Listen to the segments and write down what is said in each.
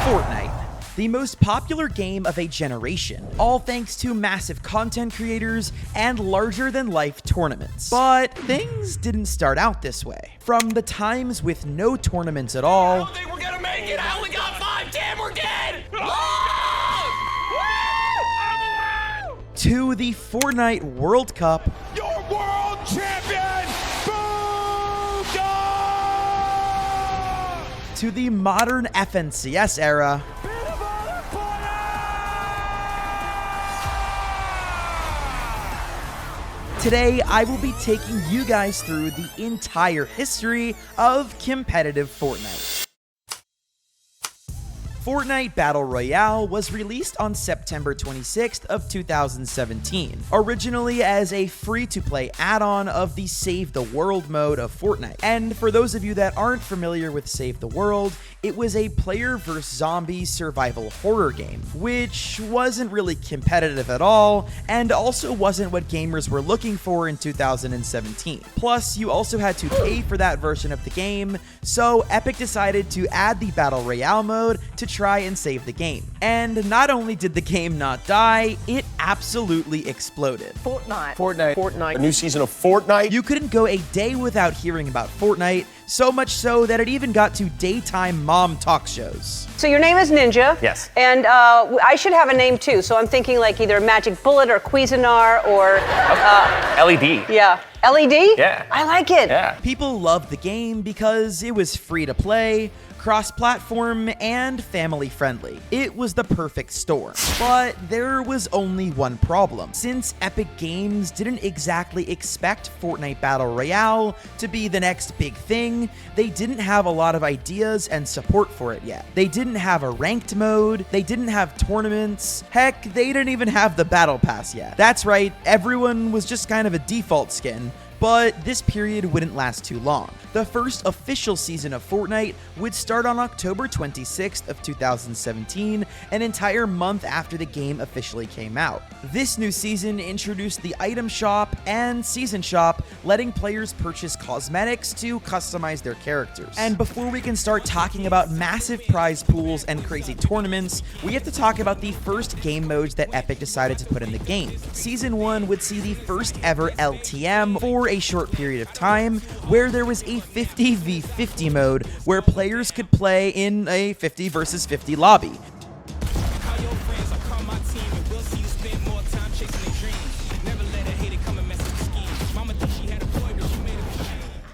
Fortnite, the most popular game of a generation, all thanks to massive content creators and larger-than-life tournaments. But things didn't start out this way. From the times with no tournaments at all, I don't think we're gonna make it. I only got 5. Damn, we're dead. to the Fortnite World Cup, Your world champion, Booga! to the modern FNCS era, today, I will be taking you guys through the entire history of competitive Fortnite. Fortnite Battle Royale was released on September 26th of 2017, originally as a free-to-play add-on of the Save the World mode of Fortnite. And for those of you that aren't familiar with Save the World, it was a player versus zombie survival horror game, which wasn't really competitive at all, and also wasn't what gamers were looking for in 2017. Plus, you also had to pay for that version of the game, so Epic decided to add the Battle Royale mode to try and save the game. And not only did the game not die, it absolutely exploded. Fortnite. A new season of Fortnite. You couldn't go a day without hearing about Fortnite, so much so that it even got to daytime mom talk shows. So your name is Ninja. Yes. And I should have a name too. So I'm thinking like either Magic Bullet or Cuisinart or... LED. Yeah. LED? Yeah. I like it. Yeah. People loved the game because it was free to play, cross-platform, and family-friendly. It was the perfect storm. But there was only one problem. Since Epic Games didn't exactly expect Fortnite Battle Royale to be the next big thing, they didn't have a lot of ideas and support for it yet. They didn't have a ranked mode, they didn't have tournaments, heck, they didn't even have the Battle Pass yet. That's right, everyone was just kind of a default skin. But this period wouldn't last too long. The first official season of Fortnite would start on October 26th of 2017, an entire month after the game officially came out. This new season introduced the item shop and season shop, letting players purchase cosmetics to customize their characters. And before we can start talking about massive prize pools and crazy tournaments, we have to talk about the first game modes that Epic decided to put in the game. Season 1 would see the first ever LTM for a short period of time, where there was a 50v50 mode where players could play in a 50 versus 50 lobby.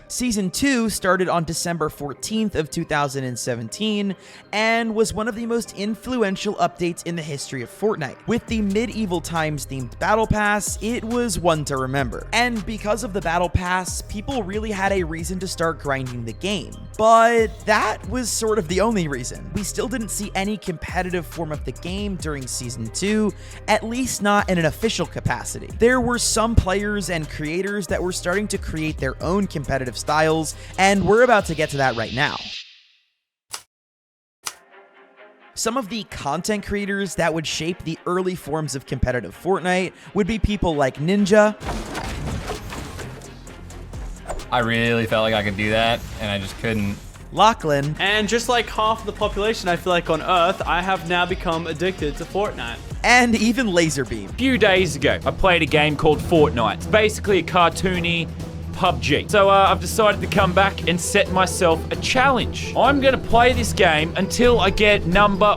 Season 2 started on December 14th of 2017 and was one of the most influential updates in the history of Fortnite. With the medieval times themed Battle Pass, it was one to remember. And because of the Battle Pass, people really had a reason to start grinding the game. But that was sort of the only reason. We still didn't see any competitive form of the game during Season 2, at least not in an official capacity. There were some players and creators that were starting to create their own competitive styles, and we're about to get to that right now. Some of the content creators that would shape the early forms of competitive Fortnite would be people like Ninja. I really felt like I could do that, and I just couldn't. Lachlan. And just like half of the population, I feel like on Earth, I have now become addicted to Fortnite. And even Laserbeam. A few days ago, I played a game called Fortnite. It's basically a cartoony PUBG. So I've decided to come back and set myself a challenge. I'm gonna play this game until I get number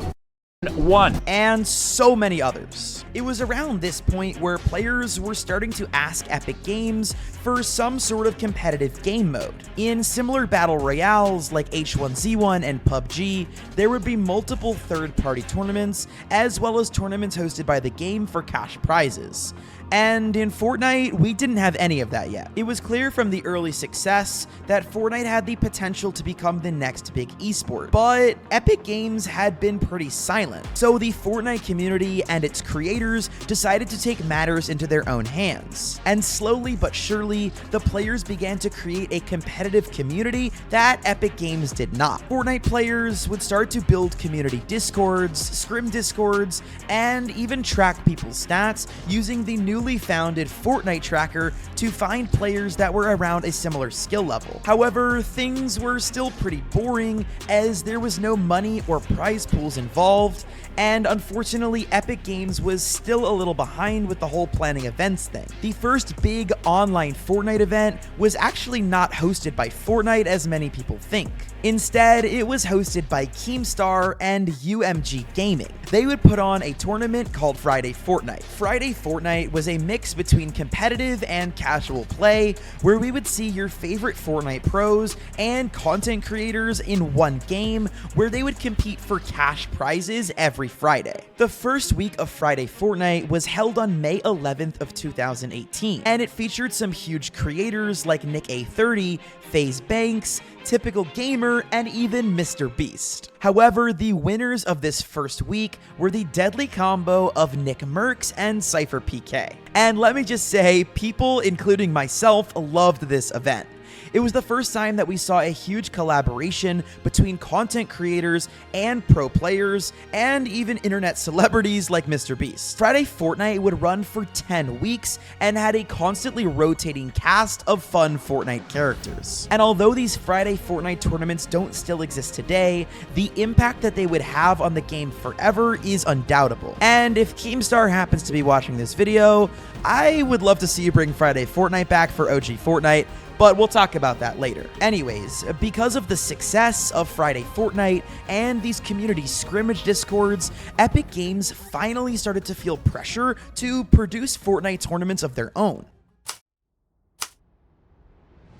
1. And so many others. It was around this point where players were starting to ask Epic Games for some sort of competitive game mode. In similar battle royales like H1Z1 and PUBG, there would be multiple third-party tournaments, as well as tournaments hosted by the game for cash prizes. And in Fortnite, we didn't have any of that yet. It was clear from the early success that Fortnite had the potential to become the next big esport, but Epic Games had been pretty silent. So the Fortnite community and its creators decided to take matters matters into their own hands. And slowly but surely, the players began to create a competitive community that Epic Games did not. Fortnite players would start to build community discords, scrim discords, and even track people's stats using the newly founded Fortnite tracker to find players that were around a similar skill level. However, things were still pretty boring as there was no money or prize pools involved, and unfortunately Epic Games was still a little behind with the whole planning events thing. The first big online Fortnite event was actually not hosted by Fortnite as many people think. Instead, it was hosted by Keemstar and UMG Gaming. They would put on a tournament called Friday Fortnite. Friday Fortnite was a mix between competitive and casual play, where we would see your favorite Fortnite pros and content creators in one game, where they would compete for cash prizes every Friday. The first week of Friday Fortnite was held on May 11th of 2018, and it featured some huge creators like Nick A30, FaZe Banks, Typical Gamer, and even Mr. Beast. However, the winners of this first week were the deadly combo of Nick Mercs and Cypher PK. And let me just say, people, including myself, loved this event. It was the first time that we saw a huge collaboration between content creators and pro players, and even internet celebrities like Mr. Beast. Friday Fortnite would run for 10 weeks and had a constantly rotating cast of fun Fortnite characters. And although these Friday Fortnite tournaments don't still exist today, the impact that they would have on the game forever is undoubtable. And if Keemstar happens to be watching this video, I would love to see you bring Friday Fortnite back for OG Fortnite, but we'll talk about that later. Anyways, because of the success of Friday Fortnite and these community scrimmage discords, Epic Games finally started to feel pressure to produce Fortnite tournaments of their own.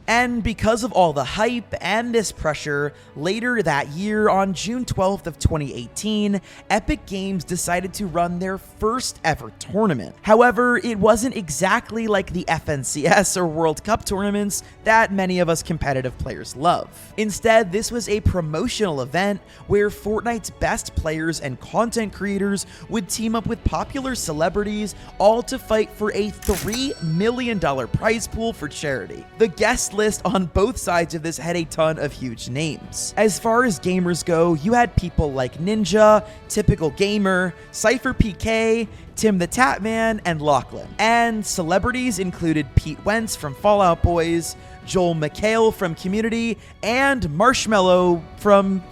And because of all the hype and this pressure, later that year, on June 12th of 2018, Epic Games decided to run their first ever tournament. However, it wasn't exactly like the FNCS or World Cup tournaments that many of us competitive players love. Instead, this was a promotional event where Fortnite's best players and content creators would team up with popular celebrities, all to fight for a $3 million prize pool for charity. The guest list on both sides of this had a ton of huge names. As far as gamers go, you had people like Ninja, Typical Gamer, Cypher PK, Tim the Tatman, and Lachlan. And celebrities included Pete Wentz from Fall Out Boys, Joel McHale from Community, and Marshmello from,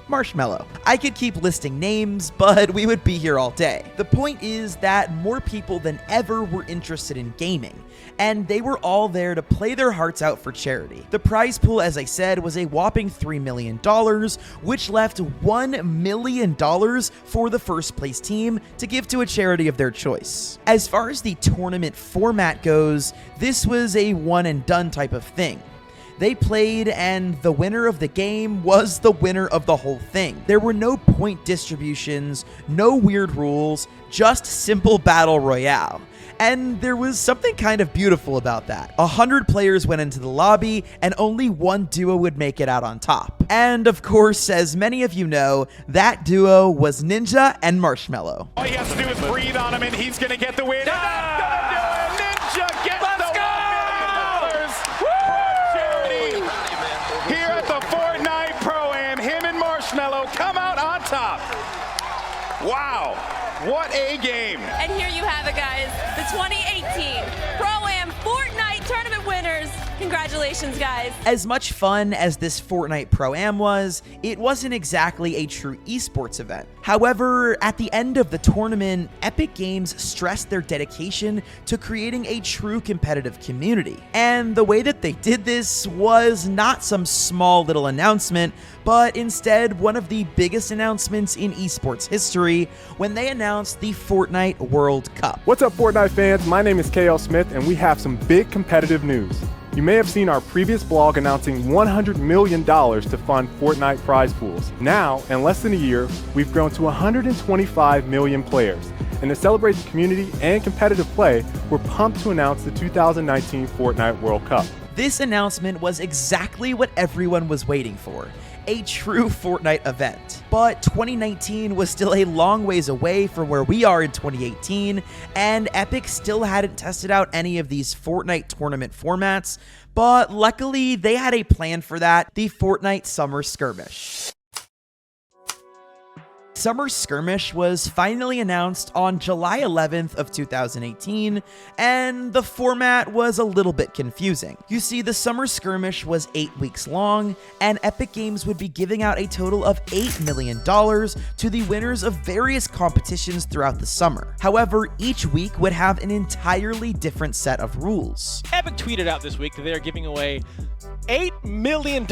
Marshmello. I could keep listing names, but we would be here all day. The point is that more people than ever were interested in gaming, and they were all there to play their hearts out for charity. The prize pool, as I said, was a whopping $3 million, which left $1 million for the first place team to give to a charity of their choice. As far as the tournament format goes, this was a one and done type of thing. They played, and the winner of the game was the winner of the whole thing. There were no point distributions, no weird rules, just simple battle royale. And there was something kind of beautiful about that. 100 players went into the lobby, and only one duo would make it out on top. And of course, as many of you know, that duo was Ninja and Marshmello. All he has to do is breathe on him, and he's going to get the win. And that's going to do it. Ninja gets the $1 million. Charity. Here at the Fortnite Pro-Am, him and Marshmello come out on top. Wow, what a game. And here you have it, guys, the 2018 Pro-Am Fortnite Tournament winners. Congratulations, guys. As much fun as this Fortnite Pro-Am was, it wasn't exactly a true esports event. However, at the end of the tournament, Epic Games stressed their dedication to creating a true competitive community. And the way that they did this was not some small little announcement, but instead one of the biggest announcements in esports history when they announced the Fortnite World Cup. What's up, Fortnite fans? My name is KL Smith, and we have some big competitive news. You may have seen our previous blog announcing $100 million to fund Fortnite prize pools. Now, in less than a year, we've grown to 125 million players. And to celebrate the community and competitive play, we're pumped to announce the 2019 Fortnite World Cup. This announcement was exactly what everyone was waiting for. a true Fortnite event. But 2019 was still a long ways away from where we are in 2018, and Epic still hadn't tested out any of these Fortnite tournament formats, but luckily they had a plan for that, the Fortnite Summer Skirmish. Summer Skirmish was finally announced on July 11th of 2018, and the format was a little bit confusing. You see, the Summer Skirmish was 8 weeks long, and Epic Games would be giving out a total of $8 million to the winners of various competitions throughout the summer. However, each week would have an entirely different set of rules. Epic tweeted out this week that they are giving away $8 million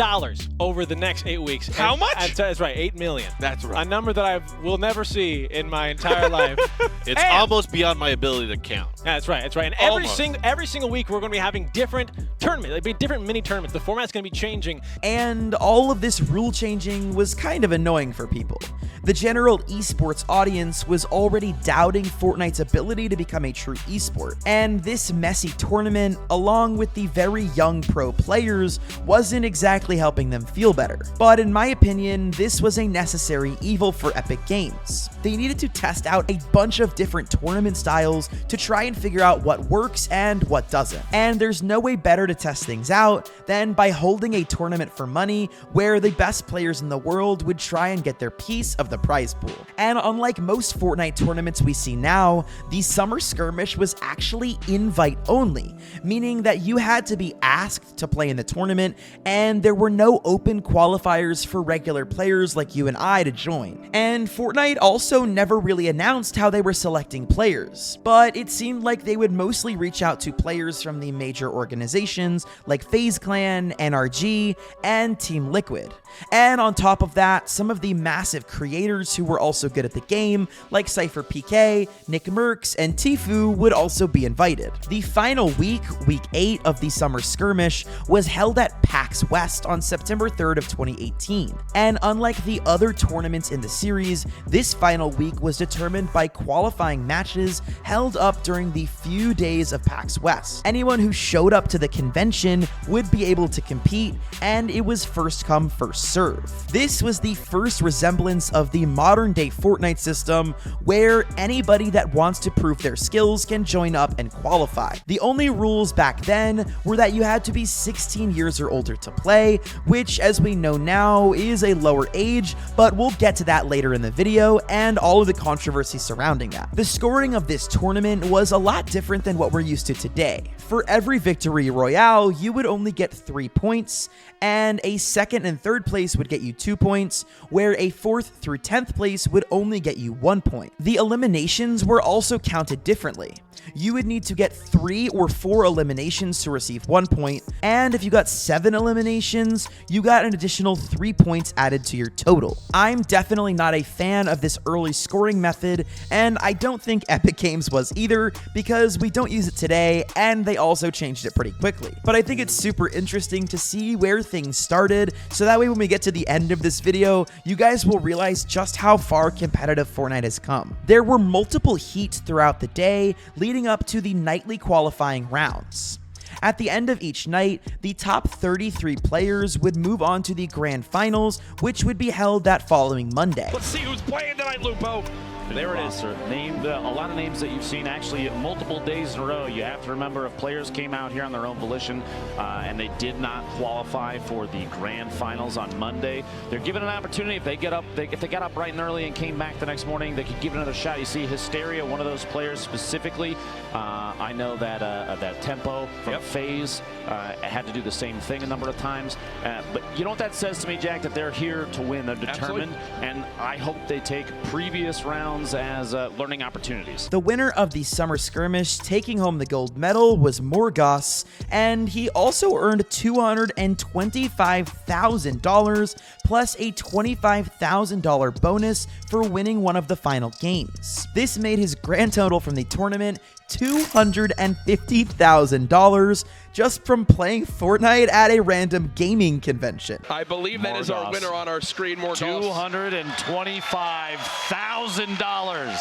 over the next 8 weeks. How much? That's right, $8 million. That's right. A number that I will never see in my entire life. It's almost beyond my ability to count. That's right, that's right. And every single week we're going to be having different tournaments. There'll be different mini tournaments. The format's going to be changing. And all of this rule changing was kind of annoying for people. The general esports audience was already doubting Fortnite's ability to become a true esport, and this messy tournament, along with the very young pro players, wasn't exactly helping them feel better. But in my opinion, this was a necessary evil for Epic Games. They needed to test out a bunch of different tournament styles to try and figure out what works and what doesn't. And there's no way better to test things out than by holding a tournament for money where the best players in the world would try and get their piece of the prize pool. And unlike most Fortnite tournaments we see now, the Summer Skirmish was actually invite only, meaning that you had to be asked to play in the tournament, and there were no open qualifiers for regular players like you and I to join. And Fortnite also never really announced how they were selecting players, but it seemed like they would mostly reach out to players from the major organizations like FaZe Clan, NRG, and Team Liquid. And on top of that, some of the massive creators who were also good at the game, like Cypher PK, Nick Merckx, and Tfue, would also be invited. The final week, week 8 of the Summer Skirmish, was held at PAX West on September 3rd of 2018. And unlike the other tournaments in the series, this final week was determined by qualifying matches held up during the few days of PAX West. Anyone who showed up to the convention would be able to compete, and it was first come, first serve. This was the first resemblance of the modern day Fortnite system, where anybody that wants to prove their skills can join up and qualify. The only rules back then were that you had to be 16 years or older to play, which, as we know now, is a lower age, but we'll get to that later in the video and all of the controversy surrounding that. The scoring of this tournament was a lot different than what we're used to today. For every victory royale, you would only get 3 points, and a second and third place would get you 2 points, where a 4th through 10th place would only get you 1 point. The eliminations were also counted differently. You would need to get 3 or 4 eliminations to receive 1 point, and if you got 7 eliminations, you got an additional 3 points added to your total. I'm definitely not a fan of this early scoring method, and I don't think Epic Games was either, because we don't use it today, and they also changed it pretty quickly. But I think it's super interesting to see where things started, so that way when we get to the end of this video, you guys will realize just how far competitive Fortnite has come. There were multiple heats throughout the day, leading up to the nightly qualifying rounds. At the end of each night, the top 33 players would move on to the grand finals, which would be held that following Monday. Let's see who's playing tonight, Lupo. There it is, sir. Named a lot of names that you've seen actually multiple days in a row. You have to remember, if players came out here on their own volition and they did not qualify for the grand finals on Monday, they're given an opportunity. If they get up, if they got up bright and early and came back the next morning, they could give it another shot. You see Hysteria, one of those players specifically. I know that that Tempo from FaZe had to do the same thing a number of times. But you know what that says to me, Jack? That they're here to win. They're determined. Absolutely. And I hope they take previous rounds as learning opportunities. The winner of the Summer Skirmish taking home the gold medal was Morgoss, and he also earned $225,000 plus a $25,000 bonus for winning one of the final games. This made his grand total from the tournament $250,000 just from playing Fortnite at a random gaming convention. I believe that is our winner on our screen, Morgoss. $225,000.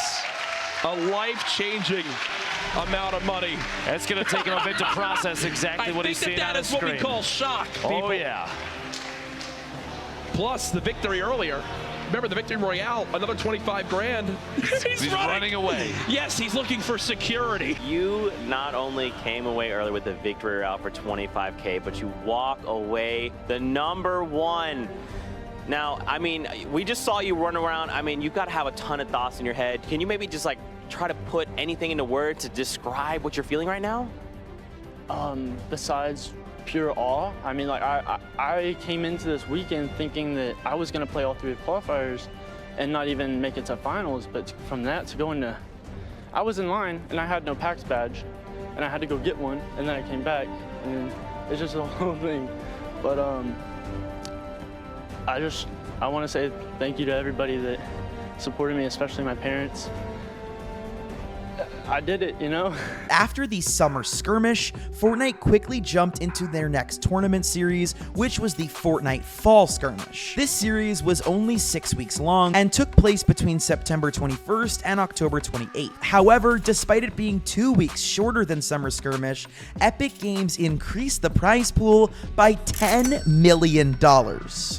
A life-changing amount of money. It's going to take him a bit to process exactly what he's seeing on his screen. I think that is what we call shock, people. Oh, yeah. plus the victory earlier. Remember the victory Royale, another 25 grand. He's running away. Yes, he's looking for security. You not only came away early with the victory Royale for 25K, but you walk away the #1. Now, I mean, we just saw you run around. I mean, you've got to have a ton of thoughts in your head. Can you maybe just like try to put anything into words to describe what you're feeling right now? Besides pure awe, I mean, like I came into this weekend thinking that I was going to play all 3 qualifiers and not even make it to finals, but from that to go into, I was in line and I had no PAX badge and I had to go get one, and then I came back and it's just a whole thing. But I want to say thank you to everybody that supported me, especially my parents. I did it, you know? After the summer skirmish, Fortnite quickly jumped into their next tournament series, which was the Fortnite Fall Skirmish. This series was only 6 weeks long and took place between September 21st and October 28th. However, despite it being 2 weeks shorter than Summer Skirmish, Epic Games increased the prize pool by $10 million.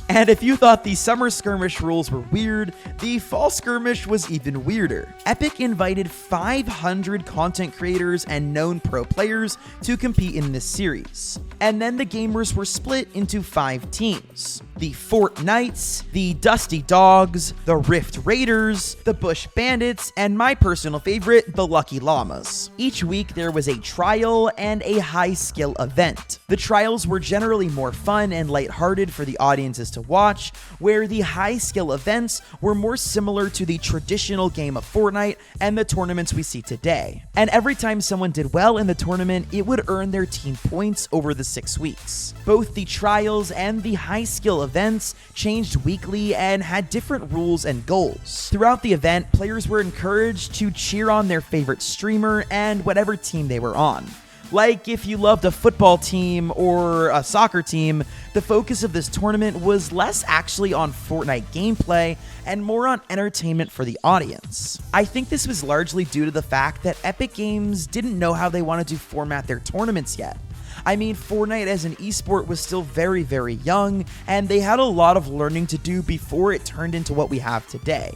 And if you thought the Summer Skirmish rules were weird, the Fall Skirmish was even weirder. Epic invited 500 content creators and known pro players to compete in this series. And then the gamers were split into 5 teams. The Fort Knights, the Dusty Dogs, the Rift Raiders, the Bush Bandits, and my personal favorite, the Lucky Llamas. Each week there was a trial and a high skill event. The trials were generally more fun and lighthearted for the audiences to watch, where the high skill events were more similar to the traditional game of Fortnite and the tournaments we see today. And every time someone did well in the tournament, it would earn their team points over the 6 weeks. Both the trials and the high skill events changed weekly and had different rules and goals. Throughout the event, players were encouraged to cheer on their favorite streamer and whatever team they were on. Like if you loved a football team or a soccer team, the focus of this tournament was less actually on Fortnite gameplay and more on entertainment for the audience. I think this was largely due to the fact that Epic Games didn't know how they wanted to format their tournaments yet. I mean, Fortnite as an esport was still very, very young, and they had a lot of learning to do before it turned into what we have today.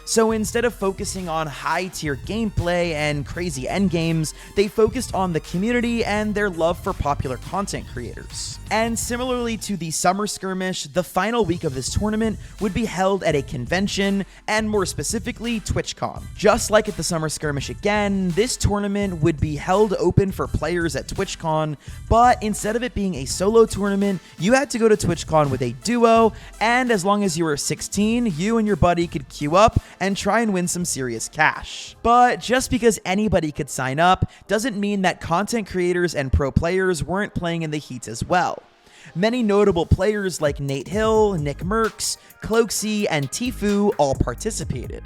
So instead of focusing on high-tier gameplay and crazy endgames, they focused on the community and their love for popular content creators. And similarly to the Summer Skirmish, the final week of this tournament would be held at a convention, and more specifically, TwitchCon. Just like at the Summer Skirmish again, this tournament would be held open for players at TwitchCon, but instead of it being a solo tournament, you had to go to TwitchCon with a duo, and as long as you were 16, you and your buddy could queue up and try and win some serious cash. But just because anybody could sign up doesn't mean that content creators and pro players weren't playing in the heat as well. Many notable players like Nate Hill, Nick Merckx, Cloaksy, and Tfue all participated.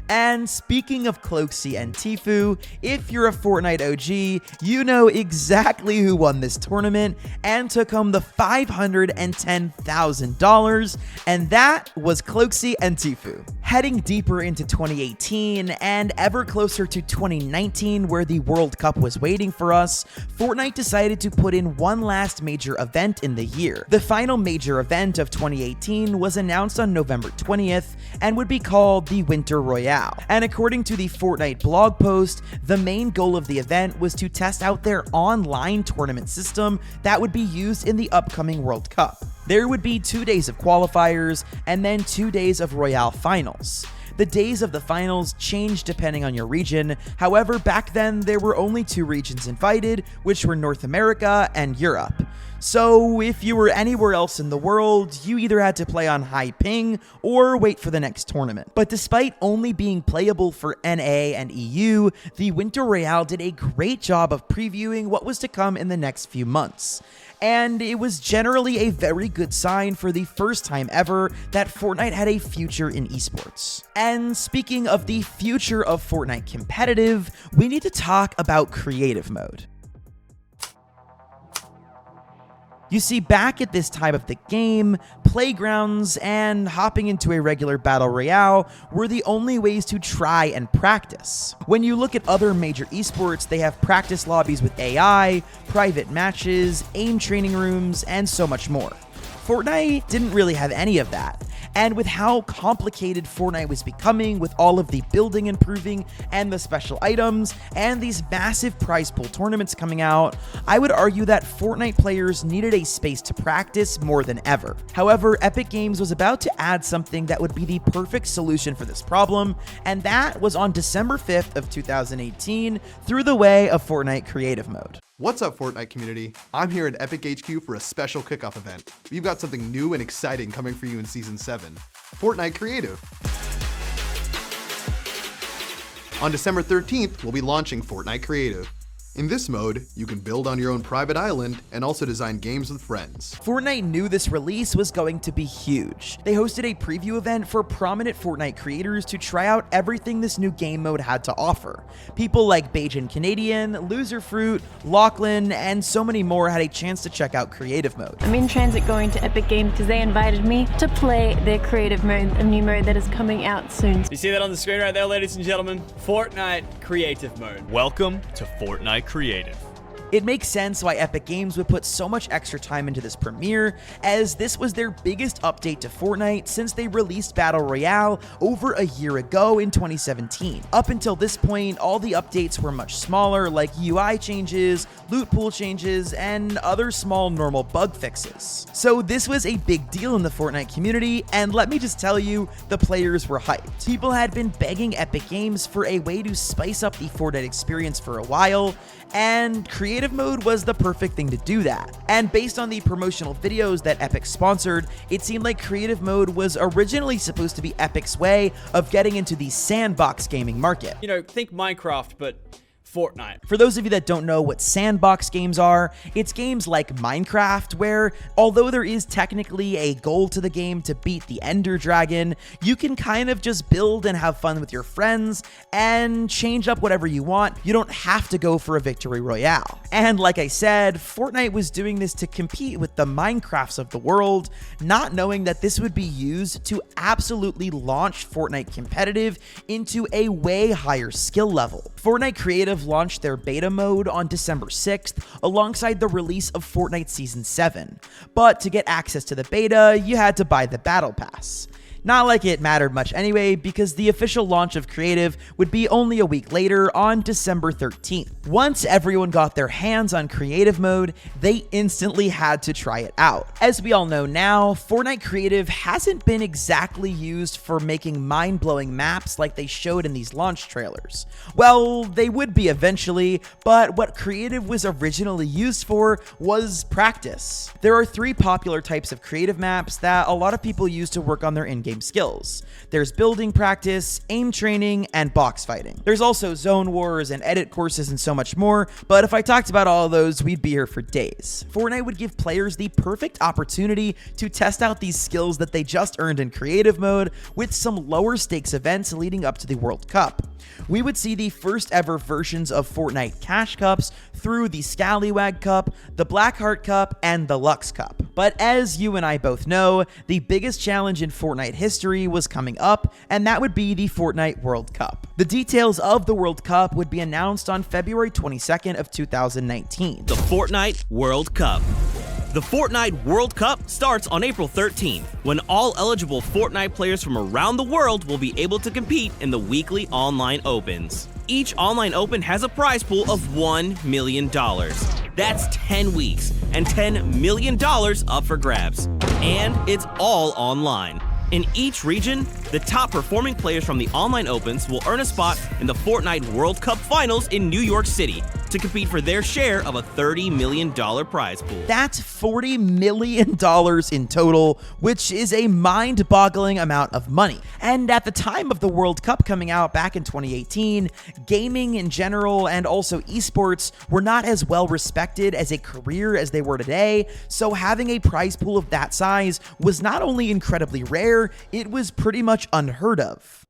And speaking of Cloaksy and Tfue, if you're a Fortnite OG, you know exactly who won this tournament and took home the $510,000, and that was Cloaksy and Tfue. Heading deeper into 2018 and ever closer to 2019, where the World Cup was waiting for us, Fortnite decided to put in one last major event in the year. The final major event of 2018 was announced on November 20th and would be called the Winter Royale. And according to the Fortnite blog post, the main goal of the event was to test out their online tournament system that would be used in the upcoming World Cup. There would be 2 days of qualifiers and then 2 days of Royale finals. The days of the finals changed depending on your region. However, back then there were only 2 regions invited, which were North America and Europe. So if you were anywhere else in the world, you either had to play on high ping or wait for the next tournament. But despite only being playable for NA and EU, the Winter Royale did a great job of previewing what was to come in the next few months. And it was generally a very good sign for the first time ever that Fortnite had a future in esports. And speaking of the future of Fortnite competitive, we need to talk about creative mode. You see, back at this time of the game, playgrounds and hopping into a regular battle royale were the only ways to try and practice. When you look at other major esports, they have practice lobbies with AI, private matches, aim training rooms, and so much more. Fortnite didn't really have any of that. And with how complicated Fortnite was becoming with all of the building improving and the special items and these massive prize pool tournaments coming out, I would argue that Fortnite players needed a space to practice more than ever. However, Epic Games was about to add something that would be the perfect solution for this problem, and that was on December 5th of 2018 through the way of Fortnite Creative Mode. What's up, Fortnite community? I'm here at Epic HQ for a special kickoff event. We've got something new and exciting coming for you in Season 7, Fortnite Creative. On December 13th, we'll be launching Fortnite Creative. In this mode, you can build on your own private island and also design games with friends. Fortnite knew this release was going to be huge. They hosted a preview event for prominent Fortnite creators to try out everything this new game mode had to offer. People like Bajan Canadian, Loser Fruit, Lachlan, and so many more had a chance to check out Creative Mode. I'm in transit going to Epic Games because they invited me to play their Creative Mode, a new mode that is coming out soon. You see that on the screen right there, ladies and gentlemen? Fortnite Creative Mode. Welcome to Fortnite Creative. It makes sense why Epic Games would put so much extra time into this premiere, as this was their biggest update to Fortnite since they released Battle Royale over a year ago in 2017. Up until this point, all the updates were much smaller, like UI changes, loot pool changes, and other small normal bug fixes. So this was a big deal in the Fortnite community, and let me just tell you, the players were hyped. People had been begging Epic Games for a way to spice up the Fortnite experience for a while, and Creative Mode was the perfect thing to do that. And based on the promotional videos that Epic sponsored, it seemed like Creative Mode was originally supposed to be Epic's way of getting into the sandbox gaming market. You know, think Minecraft, but Fortnite. For those of you that don't know what sandbox games are, it's games like Minecraft where, although there is technically a goal to the game to beat the Ender Dragon, you can kind of just build and have fun with your friends and change up whatever you want. You don't have to go for a victory royale. And like I said, Fortnite was doing this to compete with the Minecrafts of the world, not knowing that this would be used to absolutely launch Fortnite competitive into a way higher skill level. Fortnite Creative launched their beta mode on December 6th alongside the release of Fortnite Season 7, but to get access to the beta, you had to buy the Battle Pass. Not like it mattered much anyway, because the official launch of Creative would be only a week later on December 13th. Once everyone got their hands on Creative Mode, they instantly had to try it out. As we all know now, Fortnite Creative hasn't been exactly used for making mind-blowing maps like they showed in these launch trailers. Well, they would be eventually, but what Creative was originally used for was practice. There are three popular types of creative maps that a lot of people use to work on their in-game skills. There's building practice, aim training, and box fighting. There's also zone wars and edit courses and so much more, but if I talked about all of those, we'd be here for days. Fortnite would give players the perfect opportunity to test out these skills that they just earned in Creative Mode with some lower stakes events leading up to the World Cup. We would see the first ever versions of Fortnite Cash Cups through the Scallywag Cup, the Blackheart Cup, and the Lux Cup. But as you and I both know, the biggest challenge in Fortnite history was coming up, and that would be the Fortnite World Cup. The details of the World Cup would be announced on February 22nd of 2019. The Fortnite World Cup. The Fortnite World Cup starts on April 13th, when all eligible Fortnite players from around the world will be able to compete in the weekly online opens. Each online open has a prize pool of $1 million. That's 10 weeks and $10 million up for grabs. And it's all online. In each region, the top performing players from the online opens will earn a spot in the Fortnite World Cup Finals in New York City to compete for their share of a $30 million prize pool. That's $40 million in total, which is a mind-boggling amount of money. And at the time of the World Cup coming out back in 2018, gaming in general and also esports were not as well respected as a career as they were today, so having a prize pool of that size was not only incredibly rare, it was pretty much unheard of.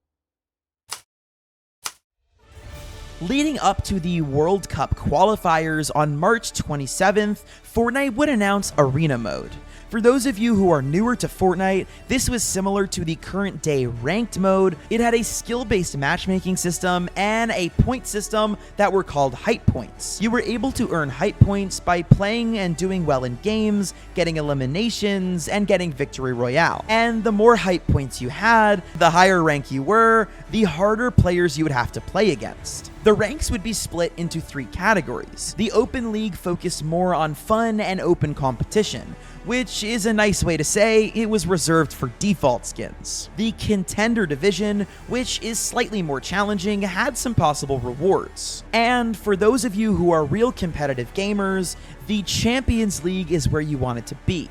Leading up to the World Cup qualifiers on March 27th, Fortnite would announce Arena Mode. For those of you who are newer to Fortnite, this was similar to the current day ranked mode. It had a skill-based matchmaking system and a point system that were called hype points. You were able to earn hype points by playing and doing well in games, getting eliminations, and getting victory royale. And the more hype points you had, the higher rank you were, the harder players you would have to play against. The ranks would be split into 3 categories. The Open League focused more on fun and open competition, which is a nice way to say it was reserved for default skins. The Contender Division, which is slightly more challenging, had some possible rewards. And for those of you who are real competitive gamers, the Champions League is where you want it to be.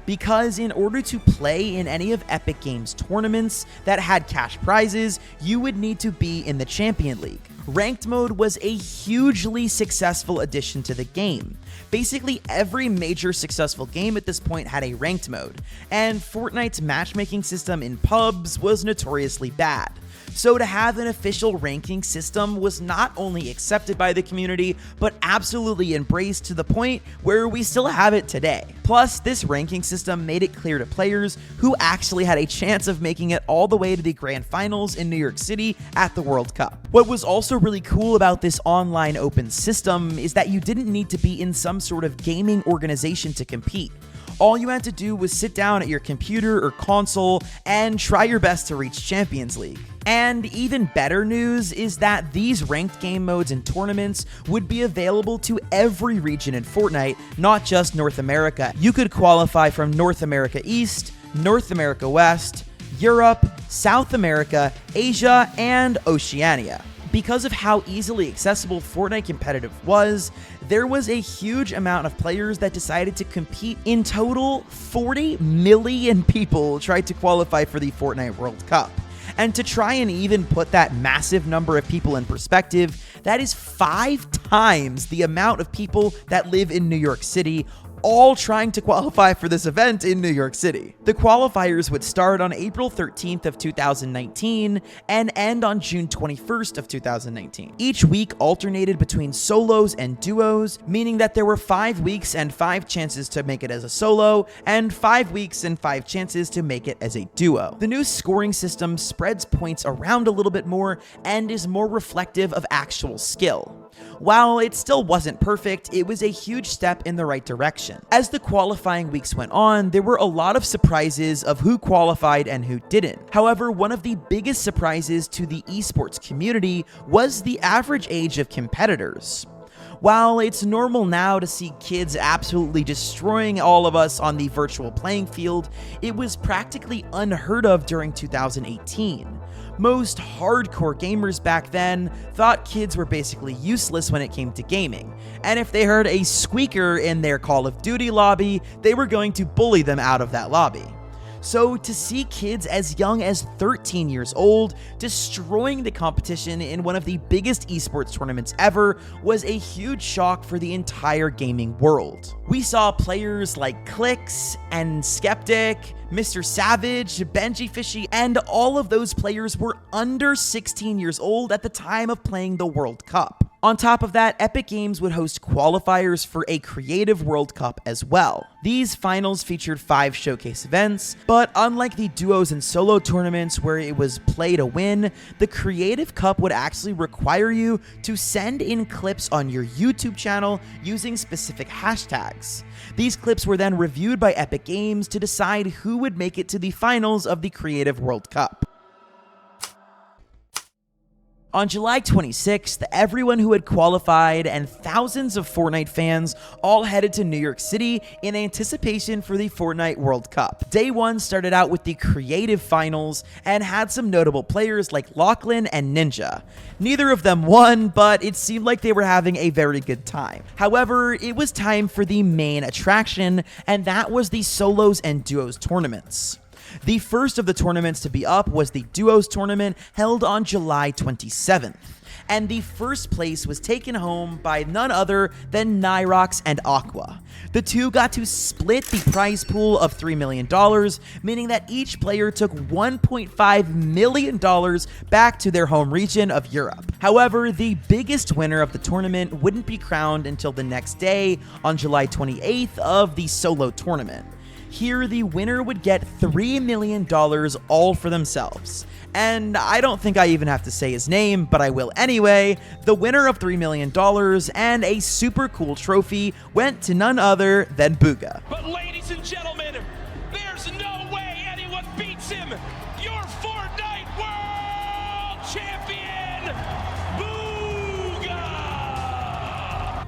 Because in order to play in any of Epic Games' tournaments that had cash prizes, you would need to be in the Champion League. Ranked mode was a hugely successful addition to the game. Basically every major successful game at this point had a ranked mode, and Fortnite's matchmaking system in pubs was notoriously bad. So to have an official ranking system was not only accepted by the community, but absolutely embraced to the point where we still have it today. Plus, this ranking system made it clear to players who actually had a chance of making it all the way to the grand finals in New York City at the World Cup. What was also really cool about this online open system is that you didn't need to be in some sort of gaming organization to compete. All you had to do was sit down at your computer or console and try your best to reach Champions League. And even better news is that these ranked game modes and tournaments would be available to every region in Fortnite, not just North America. You could qualify from North America East, North America West, Europe, South America, Asia, and Oceania. Because of how easily accessible Fortnite competitive was, there was a huge amount of players that decided to compete. In total, 40 million people tried to qualify for the Fortnite World Cup. And to try and even put that massive number of people in perspective, that is 5 times the amount of people that live in New York City, all trying to qualify for this event in New York City. The qualifiers would start on April 13th of 2019 and end on June 21st of 2019. Each week alternated between solos and duos, meaning that there were 5 weeks and 5 chances to make it as a solo, and 5 weeks and 5 chances to make it as a duo. The new scoring system spreads points around a little bit more and is more reflective of actual skill. While it still wasn't perfect, it was a huge step in the right direction. As the qualifying weeks went on, there were a lot of surprises of who qualified and who didn't. However, one of the biggest surprises to the esports community was the average age of competitors. While it's normal now to see kids absolutely destroying all of us on the virtual playing field, it was practically unheard of during 2018. Most hardcore gamers back then thought kids were basically useless when it came to gaming, and if they heard a squeaker in their Call of Duty lobby, they were going to bully them out of that lobby. So to see kids as young as 13 years old destroying the competition in one of the biggest esports tournaments ever was a huge shock for the entire gaming world. We saw players like Clix and Skeptic, Mr. Savage, Benji Fishy, and all of those players were under 16 years old at the time of playing the World Cup. On top of that, Epic Games would host qualifiers for a Creative World Cup as well. These finals featured 5 showcase events, but unlike the duos and solo tournaments where it was play to win, the Creative Cup would actually require you to send in clips on your YouTube channel using specific hashtags. These clips were then reviewed by Epic Games to decide who would make it to the finals of the Creative World Cup. On July 26th, everyone who had qualified and thousands of Fortnite fans all headed to New York City in anticipation for the Fortnite World Cup. Day 1 started out with the creative finals and had some notable players like Lachlan and Ninja. Neither of them won, but it seemed like they were having a very good time. However, it was time for the main attraction, and that was the solos and duos tournaments. The first of the tournaments to be up was the Duos tournament held on July 27th, and the first place was taken home by none other than Nyrox and Aqua. The two got to split the prize pool of $3 million, meaning that each player took $1.5 million back to their home region of Europe. However, the biggest winner of the tournament wouldn't be crowned until the next day on July 28th of the solo tournament. Here, the winner would get $3 million all for themselves. And I don't think I even have to say his name, but I will anyway. The winner of $3 million and a super cool trophy went to none other than Booga. But ladies and gentlemen, there's no way anyone beats him. Your Fortnite World Champion, Booga!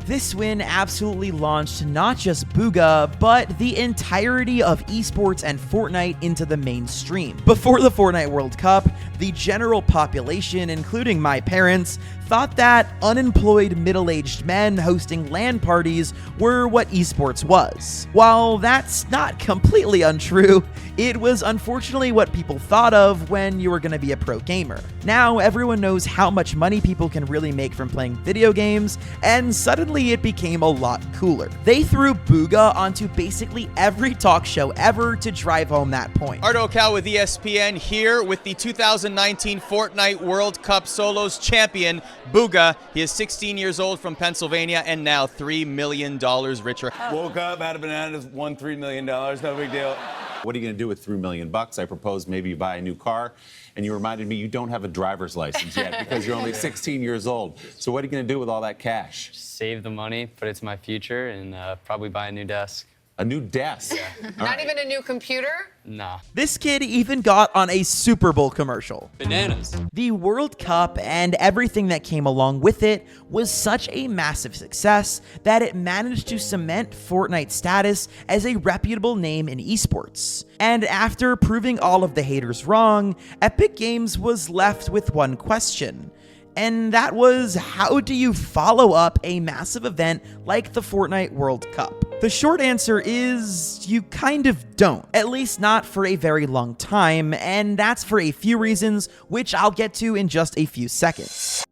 This win absolutely launched not just Booga, but the entirety of esports and Fortnite into the mainstream. Before the Fortnite World Cup, the general population, including my parents, thought that unemployed middle-aged men hosting LAN parties were what esports was. While that's not completely untrue, it was unfortunately what people thought of when you were going to be a pro gamer. Now everyone knows how much money people can really make from playing video games, and suddenly it became a lot cooler. They threw Booga onto basically every talk show ever to drive home that point. Ardo Cal with ESPN here with the 2019 Fortnite World Cup Solos champion, Booga. He is 16 years old from Pennsylvania and now $3 million richer. Woke up, had a banana, won $3 million, no big deal. What are you going to do with $3 million? I proposed maybe you buy a new car, and you reminded me you don't have a driver's license yet because you're only 16 years old. So what are you going to do with all that cash? Save the money, put it to my future, and probably buy a new desk. A new desk? Yeah. Not even a new computer? Nah. This kid even got on a Super Bowl commercial. Bananas. The World Cup and everything that came along with it was such a massive success that it managed to cement Fortnite's status as a reputable name in esports. And after proving all of the haters wrong, Epic Games was left with one question. And that was, how do you follow up a massive event like the Fortnite World Cup? The short answer is, you kind of don't. At least not for a very long time, and that's for a few reasons, which I'll get to in just a few seconds.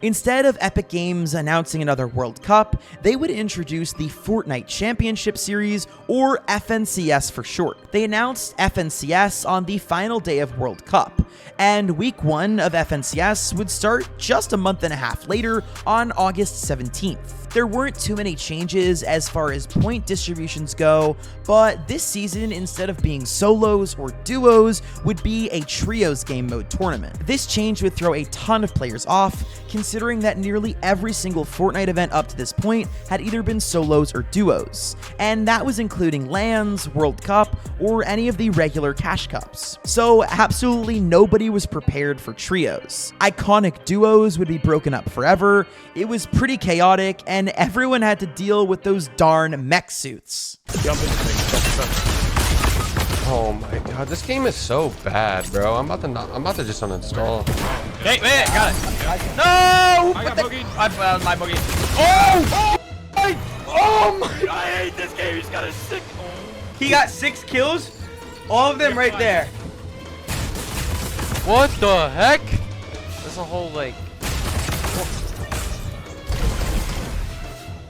Instead of Epic Games announcing another World Cup, they would introduce the Fortnite Championship Series, or FNCS for short. They announced FNCS on the final day of World Cup, and week 1 of FNCS would start just a month and a half later on August 17th. There weren't too many changes as far as point distributions go, but this season, instead of being solos or duos, would be a trios game mode tournament. This change would throw a ton of players off, considering that nearly every single Fortnite event up to this point had either been solos or duos, and that was including LANs, World Cup, or any of the regular cash cups. So absolutely nobody was prepared for trios. Iconic duos would be broken up forever, it was pretty chaotic, and everyone had to deal with those darn mech suits. Oh my god, this game is so bad, bro. I'm about to just uninstall. Hey, man, got it. No! I got boogie. My boogie. I hate this game. He's got a sick. He got 6 kills. All of them right there. What the heck? There's a whole like.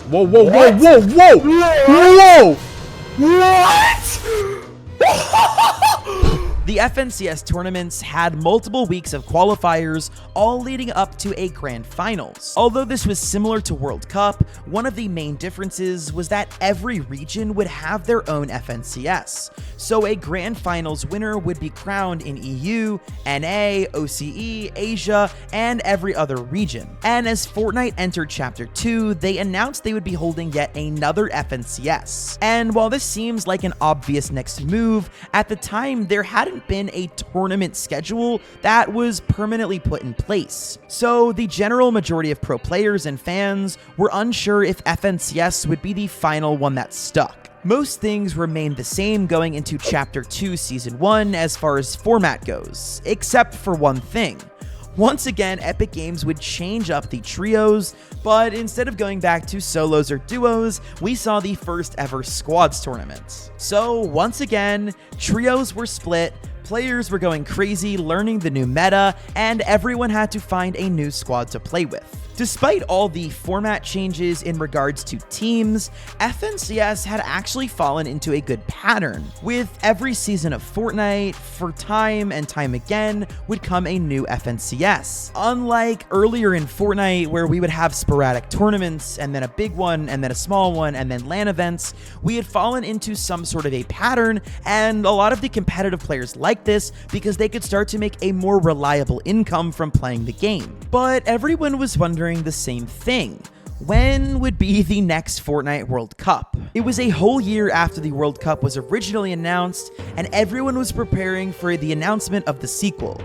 Whoa, whoa, whoa, whoa, whoa! Whoa! What? The FNCS tournaments had multiple weeks of qualifiers, all leading up to a grand finals. Although this was similar to World Cup, one of the main differences was that every region would have their own FNCS. So a grand finals winner would be crowned in EU, NA, OCE, Asia, and every other region. And as Fortnite entered Chapter 2, they announced they would be holding yet another FNCS. And while this seems like an obvious next move, at the time there hadn't been a tournament schedule that was permanently put in place. So the general majority of pro players and fans were unsure if FNCS would be the final one that stuck. Most things remained the same going into Chapter 2 Season 1 as far as format goes, except for one thing. Once again, Epic Games would change up the trios, but instead of going back to solos or duos, we saw the first ever squads tournament. So once again, trios were split, players were going crazy learning the new meta, and everyone had to find a new squad to play with. Despite all the format changes in regards to teams, FNCS had actually fallen into a good pattern. With every season of Fortnite, for time and time again, would come a new FNCS. Unlike earlier in Fortnite, where we would have sporadic tournaments, and then a big one, and then a small one, and then LAN events, we had fallen into some sort of a pattern, and a lot of the competitive players liked this because they could start to make a more reliable income from playing the game. But everyone was wondering the same thing. When would be the next Fortnite World Cup? It was a whole year after the World Cup was originally announced, and everyone was preparing for the announcement of the sequel.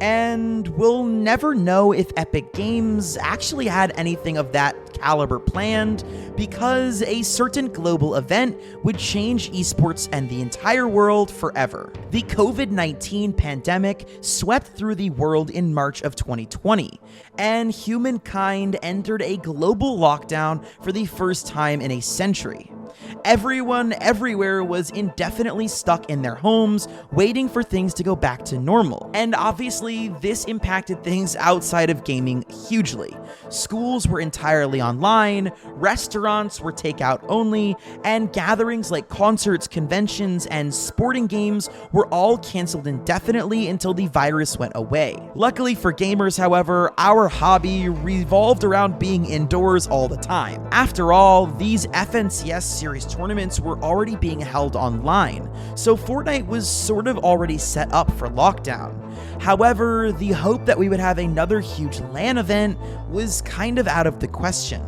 And we'll never know if Epic Games actually had anything of that caliber planned, because a certain global event would change esports and the entire world forever. The COVID-19 pandemic swept through the world in March of 2020, and humankind entered a global lockdown for the first time in a century. Everyone everywhere was indefinitely stuck in their homes, waiting for things to go back to normal. And obviously, this impacted things outside of gaming hugely. Schools were entirely online, restaurants were takeout only, and gatherings like concerts, conventions, and sporting games were all canceled indefinitely until the virus went away. Luckily for gamers, however, our hobby revolved around being indoors all the time. After all, these FNCS series tournaments were already being held online, so Fortnite was sort of already set up for lockdown. However, the hope that we would have another huge LAN event was kind of out of the question.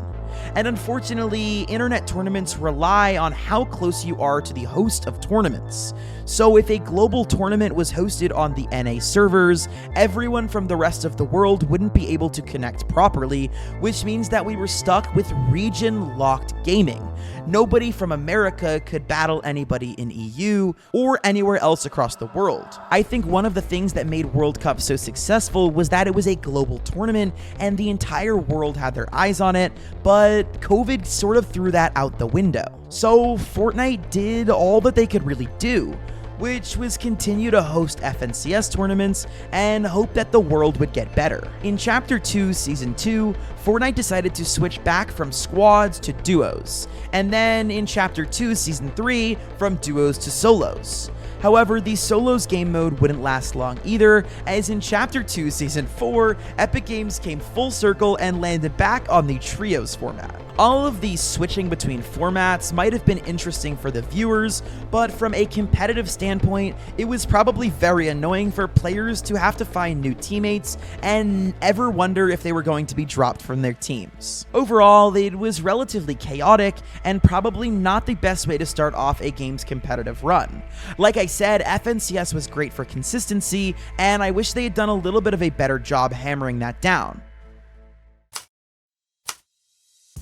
And unfortunately, internet tournaments rely on how close you are to the host of tournaments. So if a global tournament was hosted on the NA servers, everyone from the rest of the world wouldn't be able to connect properly, which means that we were stuck with region-locked gaming. Nobody from America could battle anybody in EU or anywhere else across the world. I think one of the things that made World Cup so successful was that it was a global tournament and the entire world had their eyes on it, but COVID sort of threw that out the window. So Fortnite did all that they could really do, which was continue to host FNCS tournaments and hope that the world would get better. In Chapter 2, Season 2, Fortnite decided to switch back from squads to duos, and then in Chapter 2, Season 3, from duos to solos. However, the solos game mode wouldn't last long either, as in Chapter 2, Season 4, Epic Games came full circle and landed back on the trios format. All of these switching between formats might have been interesting for the viewers, but from a competitive standpoint, it was probably very annoying for players to have to find new teammates and ever wonder if they were going to be dropped from their teams. Overall, it was relatively chaotic and probably not the best way to start off a game's competitive run. Like I said, FNCS was great for consistency, and I wish they had done a little bit of a better job hammering that down.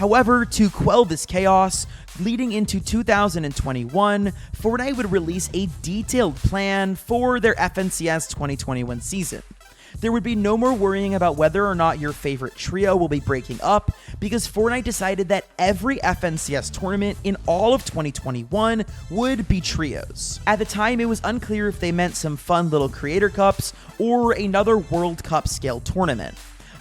However, to quell this chaos, leading into 2021, Fortnite would release a detailed plan for their FNCS 2021 season. There would be no more worrying about whether or not your favorite trio will be breaking up, because Fortnite decided that every FNCS tournament in all of 2021 would be trios. At the time, it was unclear if they meant some fun little creator cups or another World Cup scale tournament.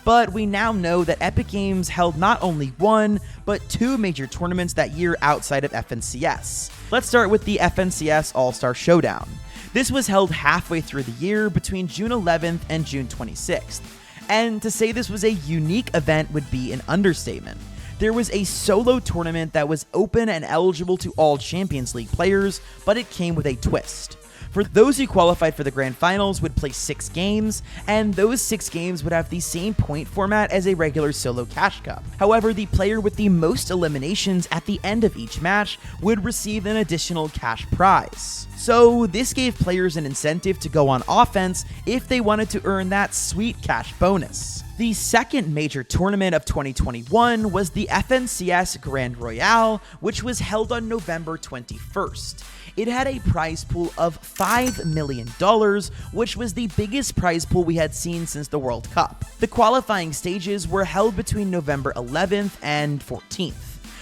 But we now know that Epic Games held not only one, but two major tournaments that year outside of FNCS. Let's start with the FNCS All-Star Showdown. This was held halfway through the year between June 11th and June 26th. And to say this was a unique event would be an understatement. There was a solo tournament that was open and eligible to all Champions League players, but it came with a twist. For those who qualified for the grand finals would play 6 games, and those 6 games would have the same point format as a regular solo cash cup. However, the player with the most eliminations at the end of each match would receive an additional cash prize. So this gave players an incentive to go on offense if they wanted to earn that sweet cash bonus. The second major tournament of 2021 was the FNCS Grand Royale, which was held on November 21st. It had a prize pool of $5 million, which was the biggest prize pool we had seen since the World Cup. The qualifying stages were held between November 11th and 14th.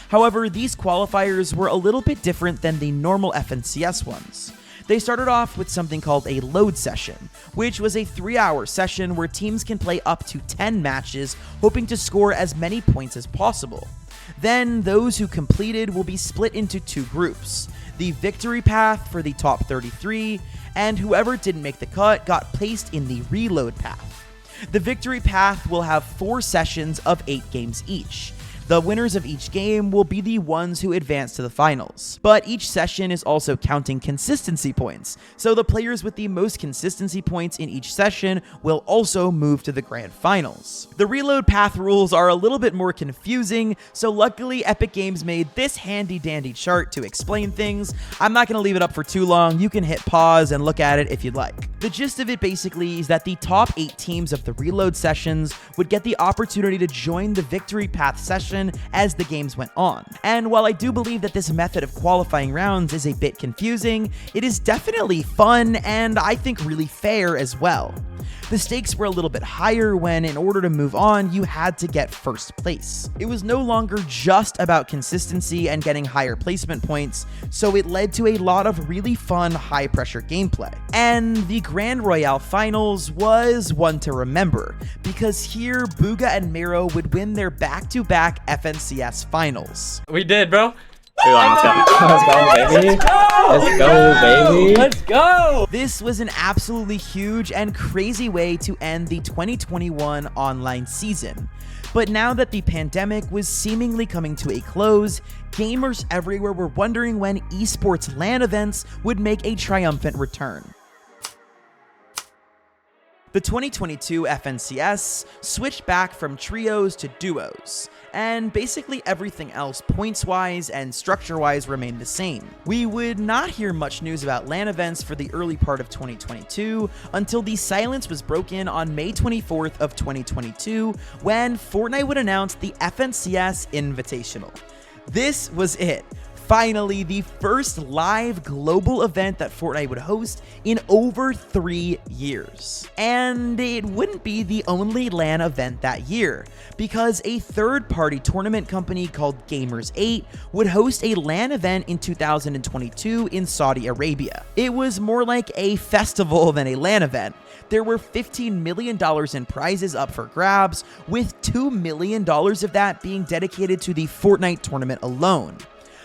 However, these qualifiers were a little bit different than the normal FNCS ones. They started off with something called a load session, which was a 3-hour session where teams can play up to 10 matches, hoping to score as many points as possible. Then those who completed will be split into 2 groups, the victory path for the top 33, and whoever didn't make the cut got placed in the reload path. The victory path will have 4 sessions of 8 games each. The winners of each game will be the ones who advance to the finals. But each session is also counting consistency points, so the players with the most consistency points in each session will also move to the grand finals. The reload path rules are a little bit more confusing, so luckily Epic Games made this handy dandy chart to explain things. I'm not going to leave it up for too long, you can hit pause and look at it if you'd like. The gist of it basically is that the top 8 teams of the reload sessions would get the opportunity to join the victory path session as the games went on. And while I do believe that this method of qualifying rounds is a bit confusing, it is definitely fun and I think really fair as well. The stakes were a little bit higher when, in order to move on, you had to get first place. It was no longer just about consistency and getting higher placement points, so it led to a lot of really fun, high-pressure gameplay. And the Grand Royale Finals was one to remember, because here, Bugha and Mero would win their back-to-back FNCS Finals. We did, bro. Let's go, baby. Let's go, baby. Let's go. This was an absolutely huge and crazy way to end the 2021 online season. But now that the pandemic was seemingly coming to a close, gamers everywhere were wondering when esports LAN events would make a triumphant return. The 2022 FNCS switched back from trios to duos, and basically everything else points-wise and structure-wise remained the same. We would not hear much news about LAN events for the early part of 2022 until the silence was broken on May 24th of 2022 when Fortnite would announce the FNCS Invitational. This was it. Finally, the first live global event that Fortnite would host in over 3 years. And it wouldn't be the only LAN event that year, because a third-party tournament company called Gamers8 would host a LAN event in 2022 in Saudi Arabia. It was more like a festival than a LAN event. There were $15 million in prizes up for grabs, with $2 million of that being dedicated to the Fortnite tournament alone.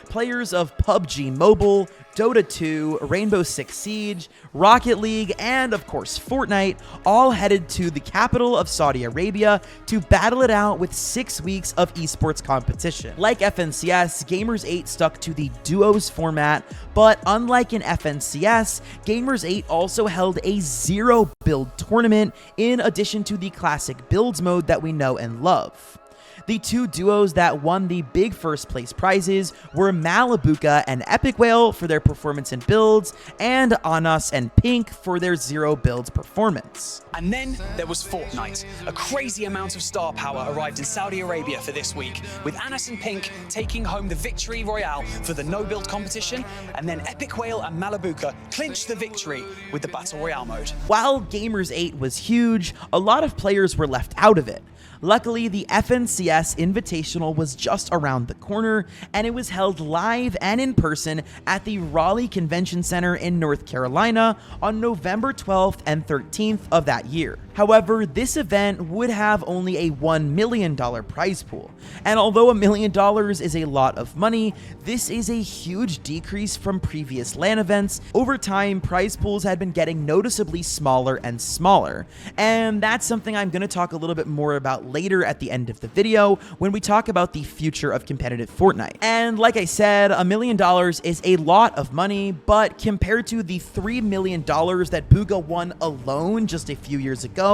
Players of PUBG Mobile, Dota 2, Rainbow Six Siege, Rocket League, and of course Fortnite all headed to the capital of Saudi Arabia to battle it out with 6 weeks of esports competition. Like FNCS, Gamers8 stuck to the duos format, but unlike in FNCS, Gamers8 also held a 0 build tournament in addition to the classic builds mode that we know and love. The 2 duos that won the big first place prizes were Malabuka and Epic Whale for their performance in builds, and Anas and Pink for their 0 builds performance. And then there was Fortnite. A crazy amount of star power arrived in Saudi Arabia for this week, with Anas and Pink taking home the victory royale for the no build competition, and then Epic Whale and Malabuka clinched the victory with the Battle Royale mode. While Gamers8 was huge, a lot of players were left out of it. Luckily, the FNCS Invitational was just around the corner, and it was held live and in person at the Raleigh Convention Center in North Carolina on November 12th and 13th of that year. However, this event would have only a $1 million prize pool, and although $1 million is a lot of money, this is a huge decrease from previous LAN events. Over time, prize pools had been getting noticeably smaller and smaller, and that's something I'm going to talk a little bit more about later at the end of the video when we talk about the future of competitive Fortnite. And like I said, $1 million is a lot of money, but compared to the $3 million that Bugha won alone just a few years ago,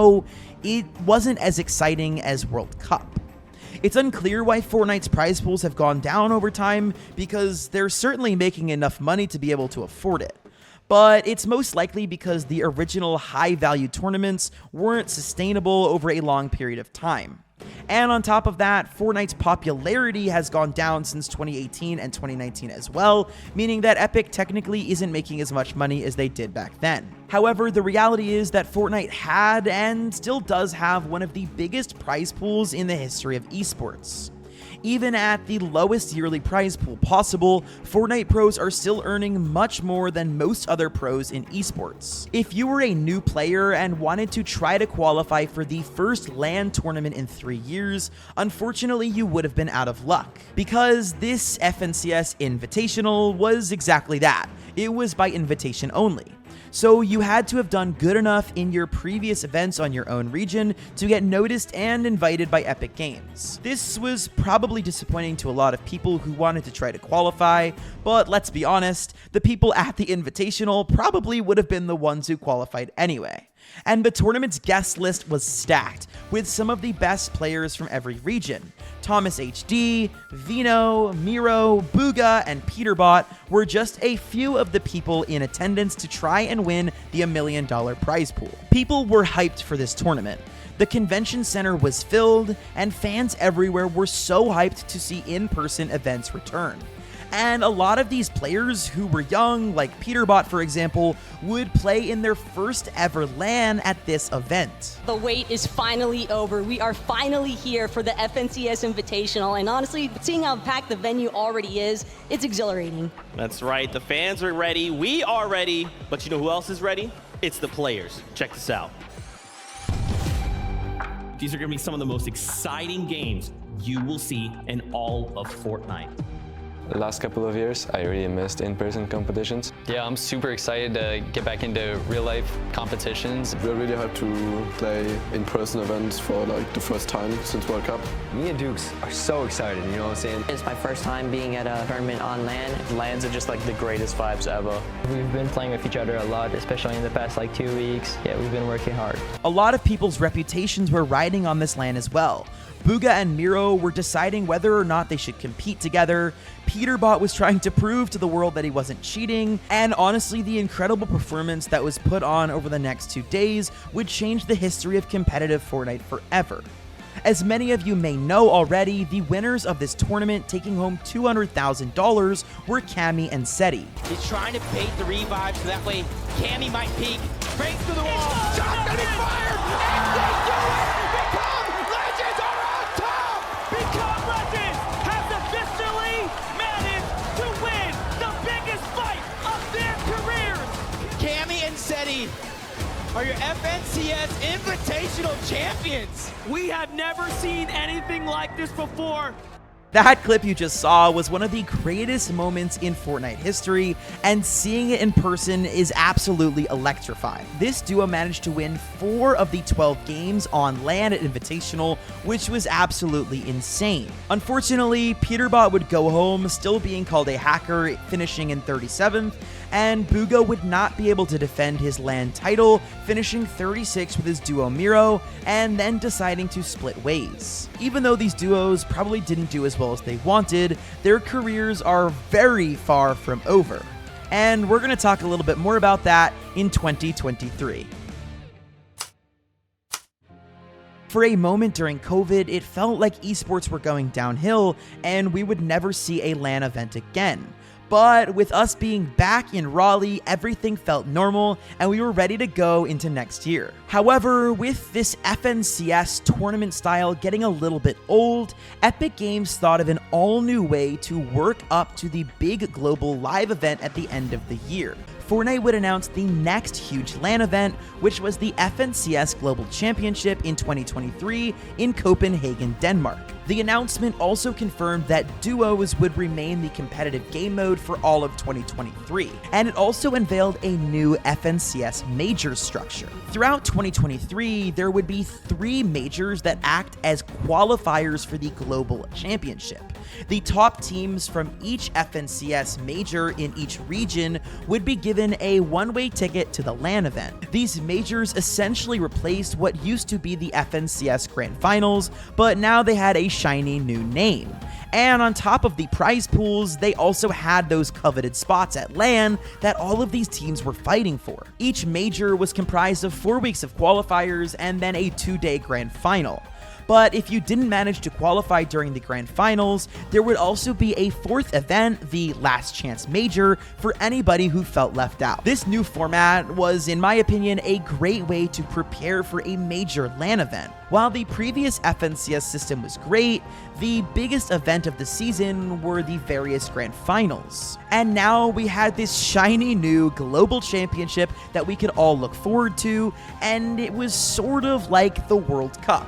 it wasn't as exciting as World Cup. It's unclear why Fortnite's prize pools have gone down over time, because they're certainly making enough money to be able to afford it. But it's most likely because the original high-value tournaments weren't sustainable over a long period of time. And on top of that, Fortnite's popularity has gone down since 2018 and 2019 as well, meaning that Epic technically isn't making as much money as they did back then. However, the reality is that Fortnite had and still does have one of the biggest prize pools in the history of esports. Even at the lowest yearly prize pool possible, Fortnite pros are still earning much more than most other pros in esports. If you were a new player and wanted to try to qualify for the first LAN tournament in 3 years, unfortunately you would have been out of luck, because this FNCS Invitational was exactly that. It was by invitation only. So you had to have done good enough in your previous events on your own region to get noticed and invited by Epic Games. This was probably disappointing to a lot of people who wanted to try to qualify, but let's be honest, the people at the Invitational probably would have been the ones who qualified anyway. And the tournament's guest list was stacked, with some of the best players from every region. Thomas HD, Vino, Miro, Booga, and Peterbot were just a few of the people in attendance to try and win the $1 million prize pool. People were hyped for this tournament. The convention center was filled, and fans everywhere were so hyped to see in-person events return. And a lot of these players who were young, like Peterbot for example, would play in their first ever LAN at this event. The wait is finally over. We are finally here for the FNCS Invitational, and honestly, seeing how packed the venue already is, it's exhilarating. That's right, the fans are ready, we are ready, but you know who else is ready? It's the players. Check this out. These are going to be some of the most exciting games you will see in all of Fortnite. The last couple of years, I really missed in-person competitions. Yeah, I'm super excited to get back into real-life competitions. We're really hyped to play in-person events for like the first time since World Cup. Me and Dukes are so excited, you know what I'm saying? It's my first time being at a tournament on LAN. LANs are just like the greatest vibes ever. We've been playing with each other a lot, especially in the past like 2 weeks. Yeah, we've been working hard. A lot of people's reputations were riding on this LAN as well. Booga and Miro were deciding whether or not they should compete together, Peterbot was trying to prove to the world that he wasn't cheating, and honestly, the incredible performance that was put on over the next 2 days would change the history of competitive Fortnite forever. As many of you may know already, the winners of this tournament taking home $200,000 were Cammy and Seti. He's trying to bait the revive so that way Cammy might peek. Breaks through the wall. Shot's gonna be fired! And they do it! Become Legends are on top! Become Legends has officially managed to win the biggest fight of their careers! Cammy and Seti are your FNCS Invitational champions. We have never seen anything like this before. That clip you just saw was one of the greatest moments in Fortnite history, and seeing it in person is absolutely electrifying. This duo managed to win 4 of the 12 games on LAN at Invitational, which was absolutely insane. Unfortunately, Peterbot would go home, still being called a hacker, finishing in 37th, and Booga would not be able to defend his LAN title, finishing 36th with his duo Miro, and then deciding to split ways. Even though these duos probably didn't do as well as they wanted, their careers are very far from over. And we're going to talk a little bit more about that in 2023. For a moment during COVID, it felt like esports were going downhill and we would never see a LAN event again. But with us being back in Raleigh, everything felt normal and we were ready to go into next year. However, with this FNCS tournament style getting a little bit old, Epic Games thought of an all-new way to work up to the big global live event at the end of the year. Fortnite would announce the next huge LAN event, which was the FNCS Global Championship in 2023 in Copenhagen, Denmark. The announcement also confirmed that duos would remain the competitive game mode for all of 2023, and it also unveiled a new FNCS majors structure. Throughout 2023, there would be 3 majors that act as qualifiers for the Global Championship. The top teams from each FNCS major in each region would be given a one-way ticket to the LAN event. These majors essentially replaced what used to be the FNCS Grand Finals, but now they had a shiny new name. And on top of the prize pools, they also had those coveted spots at LAN that all of these teams were fighting for. Each major was comprised of 4 weeks of qualifiers and then a 2-day grand final. But if you didn't manage to qualify during the grand finals, there would also be a fourth event, the Last Chance Major, for anybody who felt left out. This new format was, in my opinion, a great way to prepare for a major LAN event. While the previous FNCS system was great, the biggest event of the season were the various grand finals. And now we had this shiny new global championship that we could all look forward to, and it was sort of like the World Cup.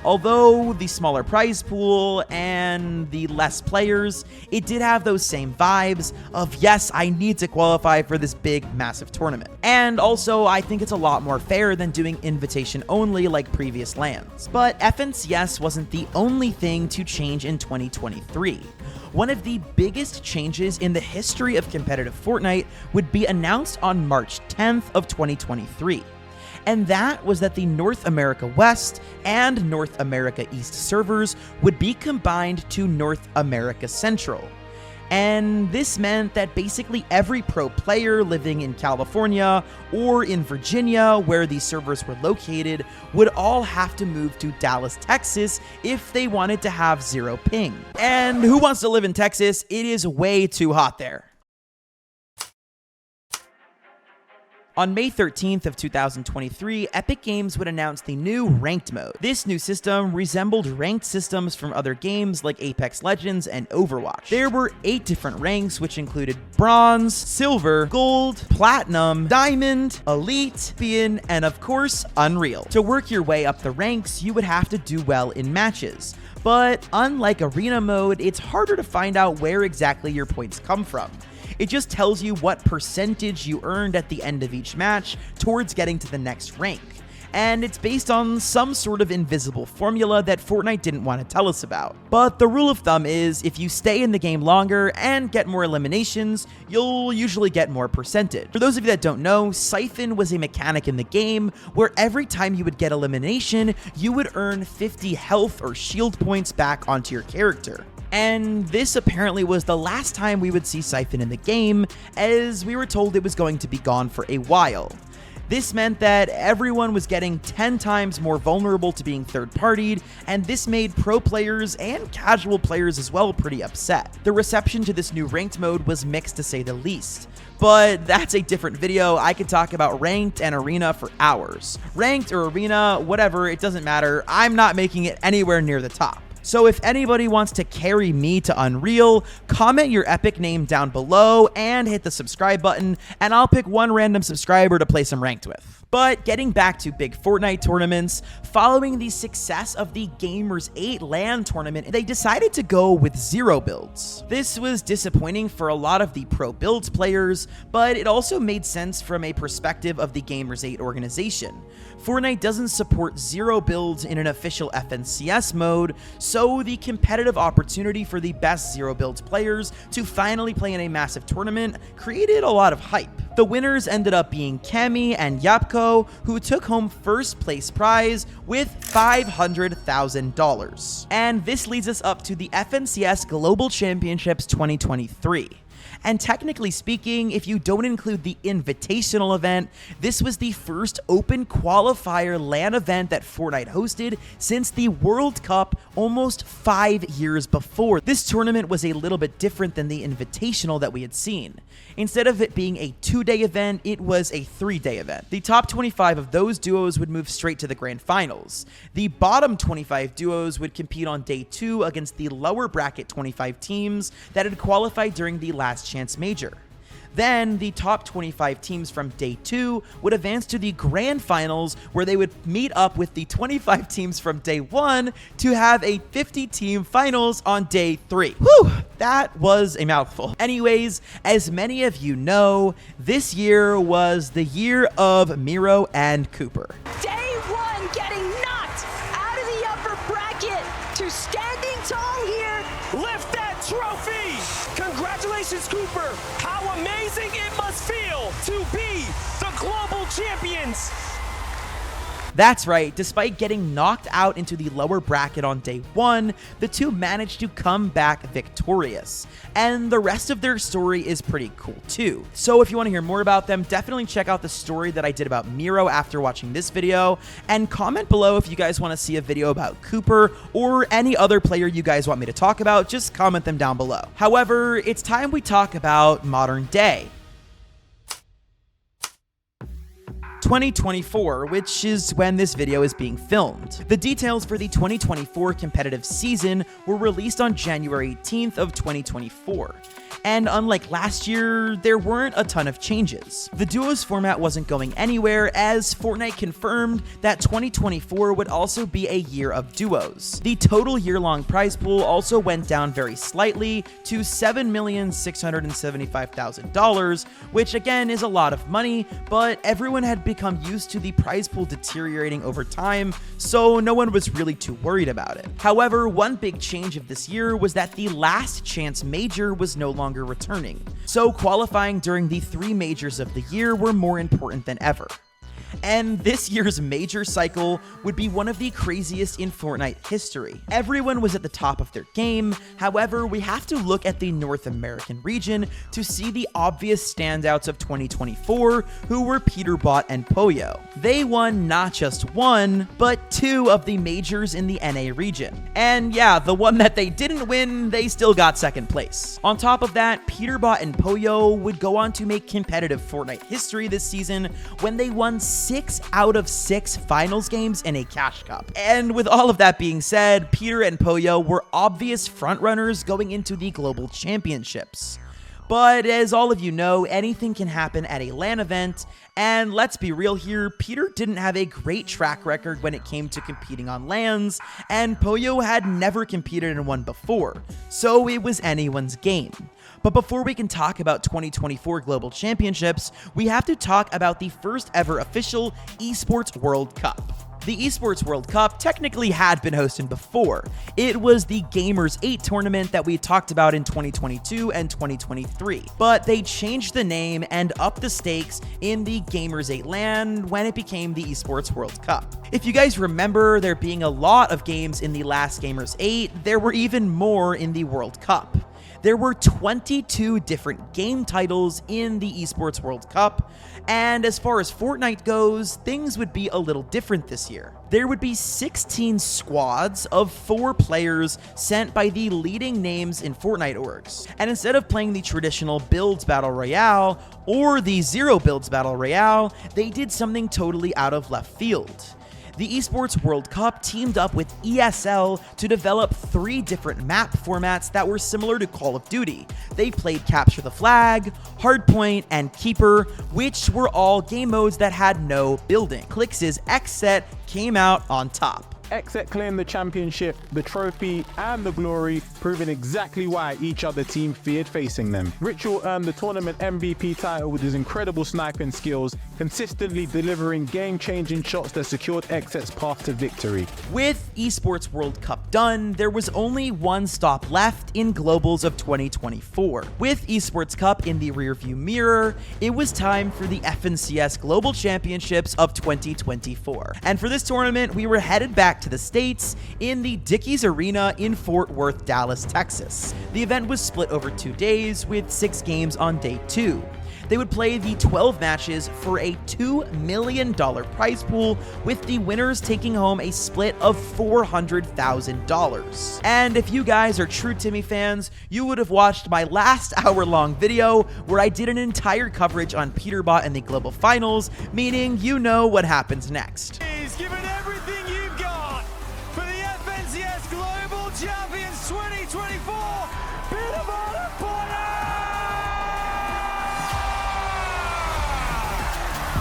Although the smaller prize pool and the less players, it did have those same vibes of, yes, I need to qualify for this big, massive tournament. And also, I think it's a lot more fair than doing invitation only like previous LANs. But FNCS wasn't the only thing to change in 2023. One of the biggest changes in the history of competitive Fortnite would be announced on March 10th of 2023. And that was that the North America West and North America East servers would be combined to North America Central. And this meant that basically every pro player living in California or in Virginia, where these servers were located, would all have to move to Dallas, Texas if they wanted to have 0 ping. And who wants to live in Texas? It is way too hot there. On May 13th of 2023, Epic Games would announce the new Ranked mode. This new system resembled ranked systems from other games like Apex Legends and Overwatch. There were 8 different ranks, which included Bronze, Silver, Gold, Platinum, Diamond, Elite, Champion, and of course, Unreal. To work your way up the ranks, you would have to do well in matches. But unlike Arena mode, it's harder to find out where exactly your points come from. It just tells you what percentage you earned at the end of each match towards getting to the next rank. And it's based on some sort of invisible formula that Fortnite didn't want to tell us about. But the rule of thumb is, if you stay in the game longer and get more eliminations, you'll usually get more percentage. For those of you that don't know, Siphon was a mechanic in the game where every time you would get elimination, you would earn 50 health or shield points back onto your character. And this apparently was the last time we would see Siphon in the game, as we were told it was going to be gone for a while. This meant that everyone was getting 10 times more vulnerable to being third-partied, and this made pro players and casual players as well pretty upset. The reception to this new ranked mode was mixed to say the least. But that's a different video. I could talk about ranked and arena for hours. Ranked or arena, whatever, it doesn't matter. I'm not making it anywhere near the top. So if anybody wants to carry me to Unreal, comment your Epic name down below and hit the subscribe button, and I'll pick one random subscriber to play some ranked with. But getting back to big Fortnite tournaments, following the success of the Gamers 8 LAN tournament, they decided to go with 0 builds. This was disappointing for a lot of the pro builds players, but it also made sense from a perspective of the Gamers 8 organization. Fortnite doesn't support 0 builds in an official FNCS mode, so the competitive opportunity for the best 0 builds players to finally play in a massive tournament created a lot of hype. The winners ended up being Kemi and Yapko, who took home first place prize with $500,000. And this leads us up to the FNCS Global Championships 2023. And technically speaking, if you don't include the invitational event, this was the first open qualifier LAN event that Fortnite hosted since the World Cup almost 5 years before. This tournament was a little bit different than the invitational that we had seen. Instead of it being a 2-day event, it was a 3-day event. The top 25 of those duos would move straight to the grand finals. The bottom 25 duos would compete on day 2 against the lower bracket 25 teams that had qualified during the Last Chance Major. Then the top 25 teams from day 2 would advance to the grand finals, where they would meet up with the 25 teams from day 1 to have a 50-team finals on day 3. Whew, that was a mouthful. Anyways, as many of you know, this year was the year of Miro and Cooper. Day 1 getting knocked out of the upper bracket to standing tall here. Lift that trophy! Congratulations, Cooper! How amazing it must feel to be the global champions! That's right, despite getting knocked out into the lower bracket on day 1, the two managed to come back victorious. And the rest of their story is pretty cool too. So if you want to hear more about them, definitely check out the story that I did about Miro after watching this video, and comment below if you guys want to see a video about Cooper or any other player you guys want me to talk about. Just comment them down below. However, it's time we talk about modern day. 2024, which is when this video is being filmed. The details for the 2024 competitive season were released on January 18th of 2024. And unlike last year, there weren't a ton of changes. The duos format wasn't going anywhere, as Fortnite confirmed that 2024 would also be a year of duos. The total year-long prize pool also went down very slightly to $7,675,000, which again is a lot of money, but everyone had become used to the prize pool deteriorating over time, so no one was really too worried about it. However, one big change of this year was that the last chance major was no longer returning, so qualifying during the 3 majors of the year were more important than ever. And this year's major cycle would be one of the craziest in Fortnite history. Everyone was at the top of their game. However, we have to look at the North American region to see the obvious standouts of 2024, who were Peterbot and Poyo. They won not just 1, but 2 of the majors in the NA region. And yeah, the one that they didn't win, they still got 2nd place. On top of that, Peterbot and Poyo would go on to make competitive Fortnite history this season when they won 6 out of 6 finals games in a cash cup. And with all of that being said, Peter and Poyo were obvious frontrunners going into the global championships. But as all of you know, anything can happen at a LAN event, and let's be real here, Peter didn't have a great track record when it came to competing on LANs, and Poyo had never competed in one before, so it was anyone's game. But before we can talk about 2024 Global Championships, we have to talk about the first ever official Esports World Cup. The Esports World Cup technically had been hosted before. It was the Gamers 8 tournament that we talked about in 2022 and 2023, but they changed the name and upped the stakes in the Gamers 8 LAN when it became the Esports World Cup. If you guys remember there being a lot of games in the last Gamers 8, there were even more in the World Cup. There were 22 different game titles in the Esports World Cup, and as far as Fortnite goes, things would be a little different this year. There would be 16 squads of 4 players sent by the leading names in Fortnite orgs. And instead of playing the traditional builds battle royale or the zero builds battle royale, they did something totally out of left field. The Esports World Cup teamed up with ESL to develop 3 different map formats that were similar to Call of Duty. They played Capture the Flag, Hardpoint, and Keeper, which were all game modes that had no building. Clix's Xset came out on top. Xset claimed the championship, the trophy, and the glory, proving exactly why each other team feared facing them. Ritual earned the tournament MVP title with his incredible sniping skills, consistently delivering game-changing shots that secured Xset's path to victory. With Esports World Cup done, there was only one stop left in Globals of 2024. With Esports Cup in the rearview mirror, it was time for the FNCS Global Championships of 2024. And for this tournament, we were headed back to the States in the Dickies Arena in Fort Worth, Dallas, Texas. The event was split over 2 days with 6 games on day 2. They would play the 12 matches for a $2 million prize pool, with the winners taking home a split of $400,000. And if you guys are true Timmy fans, you would have watched my last hour-long video where I did an entire coverage on Peterbot and the Global Finals, meaning you know what happens next. Give it everything you've got for the FNCS Global Champions 2024. Peterbot and Poyo!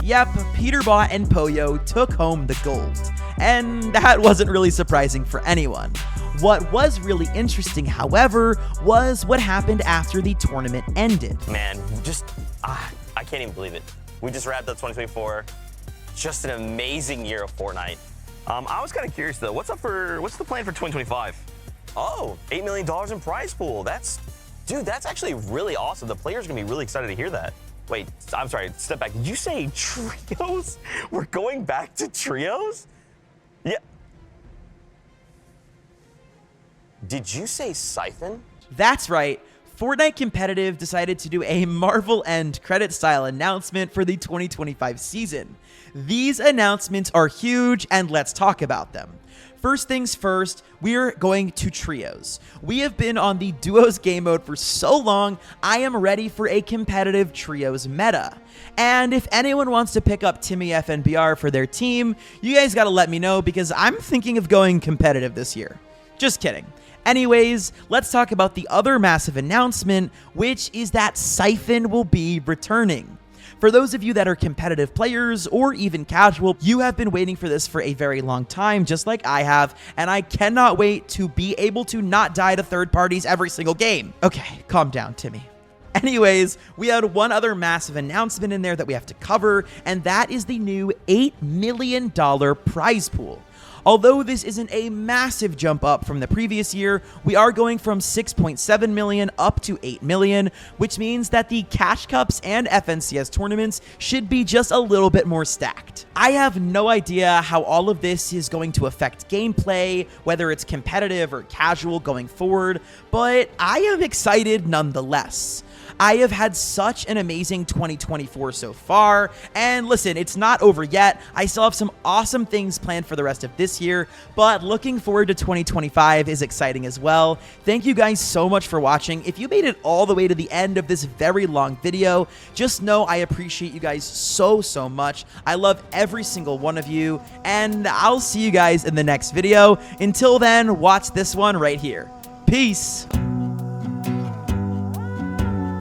Yep, Peterbot and Poyo took home the gold. And that wasn't really surprising for anyone. What was really interesting, however, was what happened after the tournament ended. Man, I can't even believe it. We just wrapped up 2024. Just an amazing year of Fortnite. I was kind of curious though, what's the plan for 2025? Oh, $8 million in prize pool. That's actually really awesome. The players are gonna be really excited to hear that. Wait, I'm sorry, step back. Did you say trios? We're going back to trios? Yeah. Did you say Siphon? That's right. Fortnite Competitive decided to do a Marvel End credit style announcement for the 2025 season. These announcements are huge, and let's talk about them. First things first, we're going to trios. We have been on the duos game mode for so long, I am ready for a competitive trios meta. And if anyone wants to pick up Timmy FNBR for their team, you guys gotta let me know because I'm thinking of going competitive this year. Just kidding. Anyways, let's talk about the other massive announcement, which is that Siphon will be returning. For those of you that are competitive players or even casual, you have been waiting for this for a very long time, just like I have, and I cannot wait to be able to not die to third parties every single game. Okay, calm down, Timmy. Anyways, we had one other massive announcement in there that we have to cover, and that is the new $8 million prize pool. Although this isn't a massive jump up from the previous year, we are going from 6.7 million up to 8 million, which means that the Cash Cups and FNCS tournaments should be just a little bit more stacked. I have no idea how all of this is going to affect gameplay, whether it's competitive or casual going forward, but I am excited nonetheless. I have had such an amazing 2024 so far, and listen, it's not over yet. I still have some awesome things planned for the rest of this year, but looking forward to 2025 is exciting as well. Thank you guys so much for watching. If you made it all the way to the end of this very long video, just know I appreciate you guys so much. I love every single one of you, and I'll see you guys in the next video. Until then, watch this one right here. Peace.